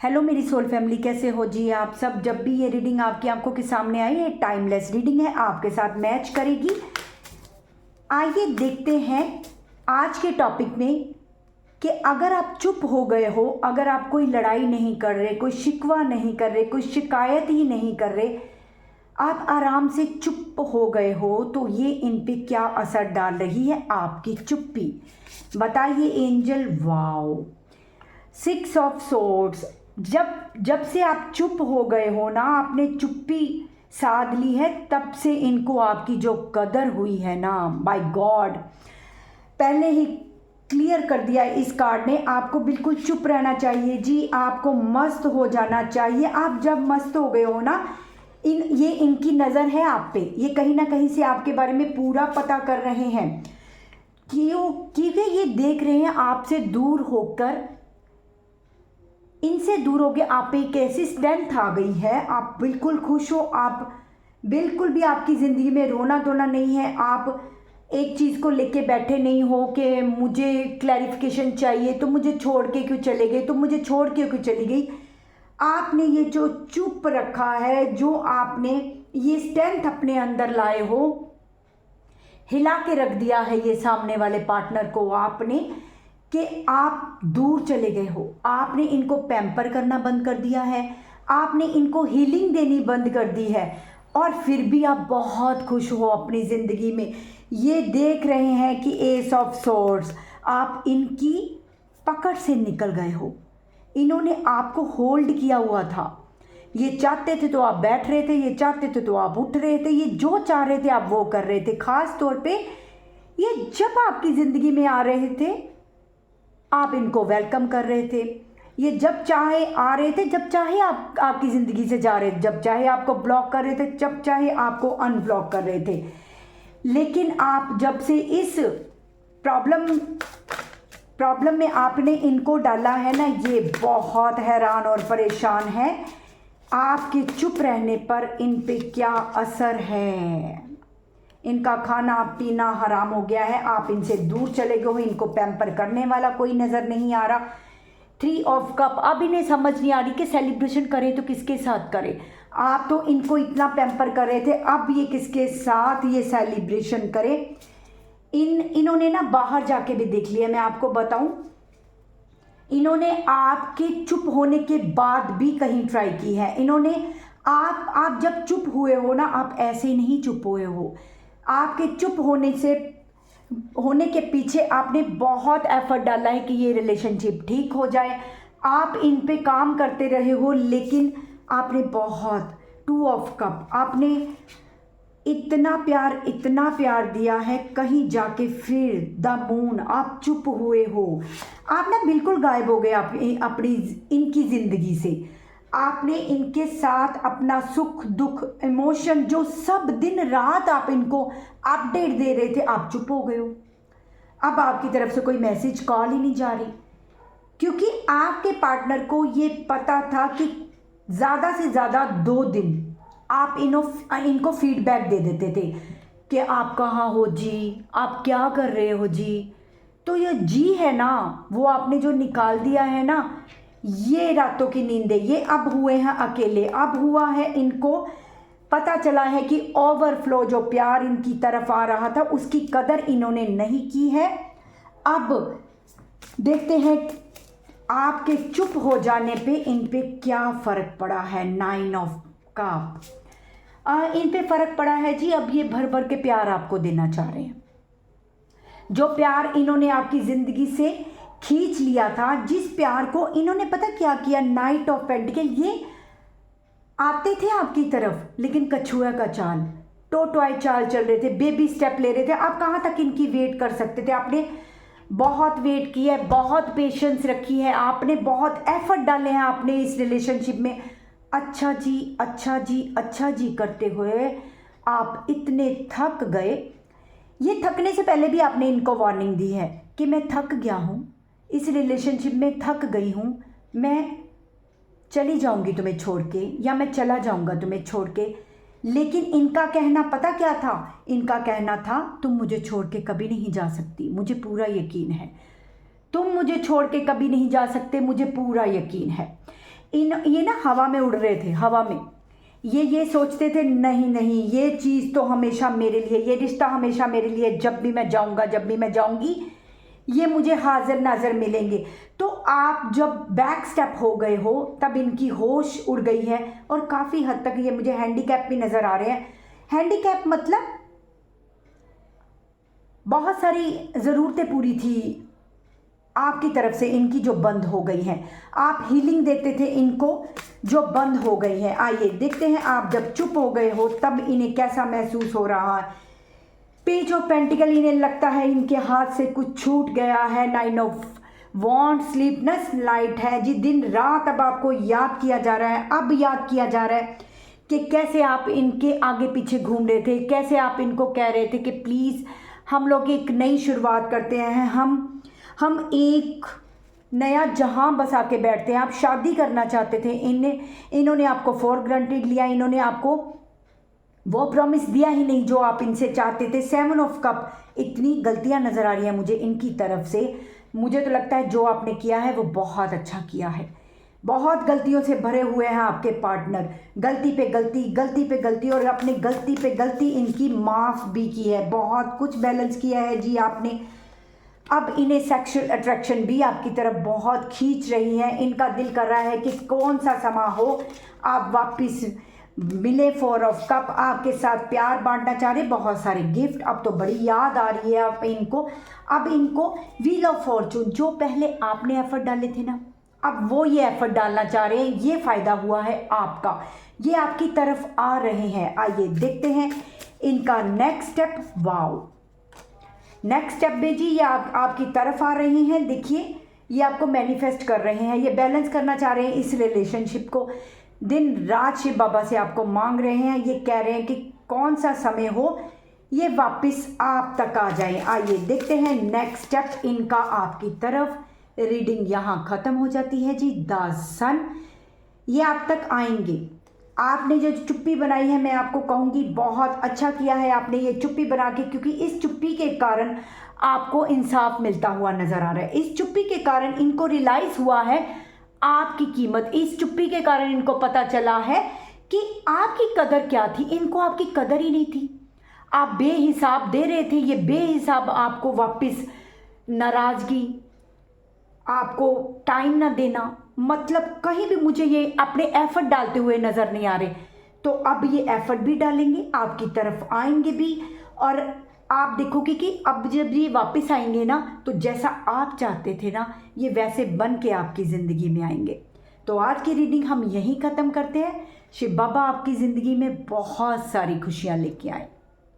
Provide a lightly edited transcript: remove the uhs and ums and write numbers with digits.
Hello मेरी soul family, कैसे हो जी आप सब। जब भी ये रीडिंग आपकी आंखों के सामने आई, ये टाइमलेस रीडिंग है, आपके साथ मैच करेगी। आइए देखते हैं आज के टॉपिक में कि अगर आप चुप हो गए हो, अगर आप कोई लड़ाई नहीं कर रहे, कोई शिकवा नहीं कर रहे, कोई शिकायत ही नहीं कर रहे, आप आराम से चुप हो गए हो, तो ये इन पे क्या असर डाल रही है आपकी चुप्पी, बताइए एंजल। Wow, 6 of swords. जब से आप चुप हो गए हो ना, आपने चुप्पी साध ली है, तब से इनको आपकी जो कदर हुई है ना, बाय गॉड, पहले ही क्लियर कर दिया है इस कार्ड ने। आपको बिल्कुल चुप रहना चाहिए जी, आपको मस्त हो जाना चाहिए। आप जब मस्त हो गए हो ना, ये इनकी नज़र है आप पे, ये कहीं ना कहीं से आपके बारे में पूरा पता कर रहे हैं। क्योंकि ये देख रहे हैं आपसे दूर होकर, इनसे दूर हो गए, आप पे एक ऐसी स्ट्रेंथ आ गई है, आप बिल्कुल खुश हो, आप बिल्कुल भी आपकी ज़िंदगी में रोना धोना नहीं है। आप एक चीज़ को लेके बैठे नहीं हो कि मुझे क्लैरिफिकेशन चाहिए, तो मुझे छोड़ के क्यों चले गए, तो मुझे छोड़ के क्यों चली गई। आपने ये जो चुप रखा है, जो आपने ये स्ट्रेंथ अपने अंदर लाए हो, हिला के रख दिया है ये सामने वाले पार्टनर को आपने, कि आप दूर चले गए हो। आपने इनको पैम्पर करना बंद कर दिया है, आपने इनको हीलिंग देनी बंद कर दी है, और फिर भी आप बहुत खुश हो अपनी ज़िंदगी में। ये देख रहे हैं कि एस ऑफ सोर्ड्स, आप इनकी पकड़ से निकल गए हो। इन्होंने आपको होल्ड किया हुआ था, ये चाहते थे तो आप बैठ रहे थे, ये चाहते थे तो आप उठ रहे थे, ये जो चाह रहे थे आप वो कर रहे थे। ख़ास तौर पे ये जब आपकी ज़िंदगी में आ रहे थे, आप इनको वेलकम कर रहे थे। ये जब चाहे आ रहे थे, जब चाहे आप आपकी ज़िंदगी से जा रहे थे, जब चाहे आपको ब्लॉक कर रहे थे, जब चाहे आपको अनब्लॉक कर रहे थे। लेकिन आप जब से इस प्रॉब्लम में आपने इनको डाला है ना, ये बहुत हैरान और परेशान है आपके चुप रहने पर। इन पे क्या असर है, इनका खाना पीना हराम हो गया है, आप इनसे दूर चले गए हो, इनको पैम्पर करने वाला कोई नज़र नहीं आ रहा। 3 ऑफ कप, अब इन्हें समझ नहीं आ रही कि सेलिब्रेशन करें तो किसके साथ करें। आप तो इनको इतना पैम्पर कर रहे थे, अब ये किसके साथ ये सेलिब्रेशन करें। इन्होंने ना बाहर जाके भी देख लिया, मैं आपको बताऊं, इन्होंने आपके चुप होने के बाद भी कहीं ट्राई की है। इन्होंने आप जब चुप हुए हो ना, आप ऐसे ही नहीं चुप हुए हो, आपके चुप होने के पीछे आपने बहुत एफर्ट डाला है कि ये रिलेशनशिप ठीक हो जाए। आप इन पे काम करते रहे हो, लेकिन आपने बहुत 2 ऑफ कप, आपने इतना प्यार दिया है, कहीं जाके फिर द मून आप चुप हुए हो। आप ना बिल्कुल गायब हो गए अपनी इनकी ज़िंदगी से। आपने इनके साथ अपना सुख दुख इमोशन, जो सब दिन रात आप इनको अपडेट दे रहे थे, आप चुप हो गए हो। अब आपकी तरफ से कोई मैसेज कॉल ही नहीं जा रही, क्योंकि आपके पार्टनर को ये पता था कि ज़्यादा से ज़्यादा 2 दिन आप इनको फीडबैक दे देते थे कि आप कहाँ हो जी, आप क्या कर रहे हो जी। तो ये जी है ना, वो आपने जो निकाल दिया है ना, ये रातों की नींदें, ये अब हुए हैं अकेले। अब हुआ है, इनको पता चला है कि ओवरफ्लो जो प्यार इनकी तरफ आ रहा था, उसकी कदर इन्होंने नहीं की है। अब देखते हैं आपके चुप हो जाने पे इन पे क्या फ़र्क पड़ा है। 9 ऑफ कप, इन पे फ़र्क पड़ा है जी। अब ये भर भर के प्यार आपको देना चाह रहे हैं, जो प्यार इन्होंने आपकी ज़िंदगी से खींच लिया था, जिस प्यार को इन्होंने पता क्या किया। 9 ऑफ पेंटिकल, ये आते थे आपकी तरफ, लेकिन कछुआ का चाल, टोटवाई चाल चल रहे थे, बेबी स्टेप ले रहे थे। आप कहाँ तक इनकी वेट कर सकते थे। आपने बहुत वेट किया है, बहुत पेशेंस रखी है, आपने बहुत एफर्ट डाले हैं आपने इस रिलेशनशिप में। अच्छा जी, अच्छा जी, अच्छा जी करते हुए आप इतने थक गए। ये थकने से पहले भी आपने इनको वार्निंग दी है कि मैं थक गया हूँ, इस रिलेशनशिप में थक गई हूँ, मैं चली जाऊँगी तुम्हें छोड़ के, या मैं चला जाऊँगा तुम्हें छोड़ के। लेकिन इनका कहना पता क्या था, इनका कहना था तुम मुझे छोड़ के कभी नहीं जा सकती, मुझे पूरा यकीन है, तुम मुझे छोड़ के कभी नहीं जा सकते, मुझे पूरा यकीन है। ये ना हवा में उड़ रहे थे, हवा में। ये सोचते थे नहीं नहीं, ये चीज़ तो हमेशा मेरे लिए, ये रिश्ता हमेशा मेरे लिए, जब भी मैं जाऊंगा, जब भी मैं जाऊंगी, ये मुझे हाजिर नाजर मिलेंगे। तो आप जब बैक स्टेप हो गए हो तब इनकी होश उड़ गई है और काफ़ी हद तक ये मुझे हैंडीकैप भी नज़र आ रहे हैं। हैंडीकैप मतलब बहुत सारी ज़रूरतें पूरी थी आपकी तरफ से, इनकी जो बंद हो गई हैं। आप हीलिंग देते थे इनको, जो बंद हो गई है। आइए देखते हैं आप जब चुप हो गए हो तब इन्हें कैसा महसूस हो रहा है। पेज ऑफ पेंटिकल, इन्हें लगता है इनके हाथ से कुछ छूट गया है। 9 ऑफ वॉन्ड, स्लीपनेस लाइट है जी। दिन रात अब आपको याद किया जा रहा है, अब याद किया जा रहा है कि कैसे आप इनके आगे पीछे घूम रहे थे, कैसे आप इनको कह रहे थे कि प्लीज़ हम लोग एक नई शुरुआत करते हैं, हम एक नया जहां बसा के बैठते हैं। आप शादी करना चाहते थे, इन्होंने आपको फॉर ग्रांटेड लिया, इन्होंने आपको वो प्रॉमिस दिया ही नहीं जो आप इनसे चाहते थे। 7 ऑफ कप, इतनी गलतियां नज़र आ रही हैं मुझे इनकी तरफ से। मुझे तो लगता है जो आपने किया है वो बहुत अच्छा किया है। बहुत गलतियों से भरे हुए हैं आपके पार्टनर, गलती पे गलती, गलती पे गलती, और अपनी गलती पे गलती इनकी माफ़ भी की है। बहुत कुछ बैलेंस किया है जी आपने। अब इन्हें सेक्सुअल अट्रैक्शन भी आपकी तरफ बहुत खींच रही है। इनका दिल कर रहा है कि कौन सा समा हो आप वापस मिले। 4 ऑफ कप, आपके साथ प्यार बांटना चाह रहे, बहुत सारे गिफ्ट। अब तो बड़ी याद आ रही है आप इनको। अब इनको व्हील ऑफ फॉर्चून, जो पहले आपने एफर्ट डाले थे ना, अब वो ये एफर्ट डालना चाह रहे हैं। ये फ़ायदा हुआ है आपका, ये आपकी तरफ आ रहे हैं। आइए देखते हैं इनका next step. Wow, next step में जी ये आपकी तरफ आ रही हैं। देखिए ये आपको मैनिफेस्ट कर रहे हैं, ये बैलेंस करना चाह रहे हैं इस रिलेशनशिप को। दिन रात शिव बाबा से आपको मांग रहे हैं, ये कह रहे हैं कि कौन सा समय हो ये वापस आप तक आ जाए। आइए देखते हैं नेक्स्ट स्टेप इनका आपकी तरफ। रीडिंग यहाँ ख़त्म हो जाती है जी। द सन, ये आप तक आएंगे। आपने जो चुप्पी बनाई है, मैं आपको कहूँगी बहुत अच्छा किया है आपने ये चुप्पी बना के, क्योंकि इस चुप्पी के कारण आपको इंसाफ मिलता हुआ नज़र आ रहा है। इस चुप्पी के कारण इनको रियलाइज़ हुआ है आपकी कीमत। इस चुप्पी के कारण इनको पता चला है कि आपकी कदर क्या थी। इनको आपकी कदर ही नहीं थी, आप बेहिसाब दे रहे थे। ये बेहिसाब आपको वापस नाराज़गी, आपको टाइम ना देना, मतलब कहीं भी मुझे ये अपने एफर्ट डालते हुए नज़र नहीं आ रहे। तो अब ये एफर्ट भी डालेंगे, आपकी तरफ आएंगे भी, और आप देखोगे कि अब जब ये वापस आएंगे ना, तो जैसा आप चाहते थे ना, ये वैसे बन के आपकी ज़िंदगी में आएंगे। तो आज की रीडिंग हम यहीं ख़त्म करते हैं। शिव बाबा आपकी ज़िंदगी में बहुत सारी खुशियाँ लेके आए।